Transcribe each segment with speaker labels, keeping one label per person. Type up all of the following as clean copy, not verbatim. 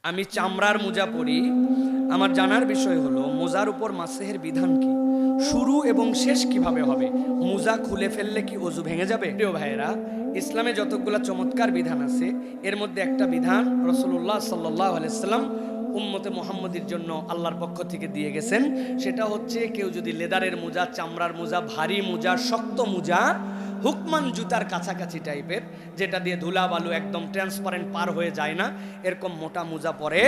Speaker 1: আমি চামড়ার মোজা পরি, আমার জানার বিষয় হলো মোজার উপর মাসেহের বিধান কি, শুরু এবং শেষ কিভাবে হবে, মোজা খুলে ফেললে কি অজু ভেঙে যাবে? প্রিয় ভাইয়েরা, ইসলামে যতগুলো চমৎকার বিধান আছে এর মধ্যে একটা বিধান রাসূলুল্লাহ সাল্লাল্লাহু আলাইহি সাল্লাম উম্মতে মুহাম্মদীর জন্য আল্লাহর পক্ষ থেকে দিয়ে গেছেন। সেটা হচ্ছে কেউ যদি লেদারের মোজা, চামড়ার মোজা, ভারী মোজা, শক্ত মোজা, হুকমান জুতার কাছাকাছি টাইপের, যেটা দিয়ে ধুলা বালু একদম ট্রান্সপারেন্ট পার হয়ে যায় না, এরকম মোটা মোজা পরে,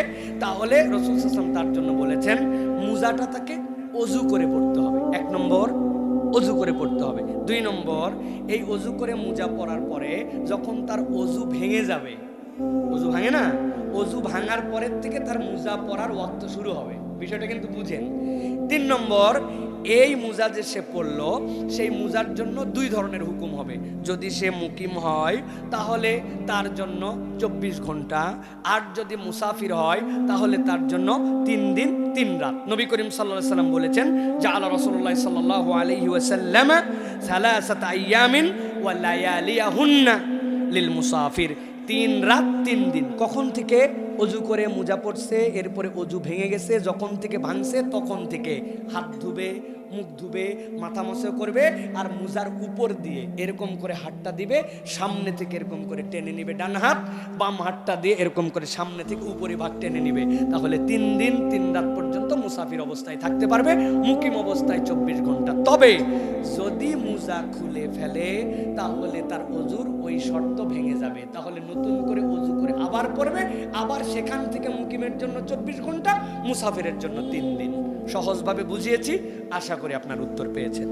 Speaker 1: তাহলে রাসূল সাল্লাল্লাহু আলাইহি ওয়াসাল্লাম তার জন্য বলেছেন মোজাটা তাকে অজু করে পড়তে হবে। 1 নম্বর অজু করে পড়তে হবে। 2 নম্বর, এই অজু করে মোজা পরার পরে যখন তার অজু ভেঙে যাবে, অজু ভাঙে না, অজু ভাঙার পরের থেকে তার মোজা পরার ওয়াক্ত শুরু হবে। বিষয়টা কিন্তু বুঝেন। 3 নম্বর, এই মোজা যে সে পড়লো সেই মোজার জন্য 2 ধরনের হুকুম হবে। যদি সে মুকিম হয় তাহলে তার জন্য 24 ঘন্টা, আর যদি মুসাফির হয় তাহলে তার জন্য 3 দিন 3 রাত। নবী করিম সাল্লাল্লাহু আলাইহি ওয়াসাল্লাম বলেছেন জাআলা রাসূলুল্লাহ সাল্লাল্লাহু আলাইহি ওয়াসাল্লাম সালাসাতা আইয়ামিন ওয়া লায়ালিয়াহুন্না লিল মুসাফির। 3 রাত 3 দিন। কখন থেকে অজু করে মোজা পড়ছে, এরপরে অজু ভেঙে গেছে, যখন থেকে ভাঙছে তখন থেকে হাত ধুবে, মুখ ধুবে, মাথা মশা করবে, আর মোজার উপর দিয়ে এরকম করে হাতটা দিবে, সামনে থেকে এরকম করে টেনে নিবে ডান হাত, বাম হাতটা দিয়ে এরকম করে সামনে থেকে উপরে ভাগ টেনে নিবে। তাহলে 3 দিন 3 রাত পর্যন্ত মুসাফির অবস্থায় থাকতে পারবে, মুকিম অবস্থায় 24 ঘন্টা। তবে যদি মোজা খুলে ফেলে তাহলে তার অজুর ওই শর্ত ভেঙে যাবে। তাহলে নতুন করে অজু করে আবার পড়বে, আবার সেখান থেকে মুকিমের জন্য 24 ঘন্টা, মুসাফিরের জন্য 3 দিন। সহজভাবে বুঝিয়েছি, আশা করি আপনার উত্তর পেয়েছেন।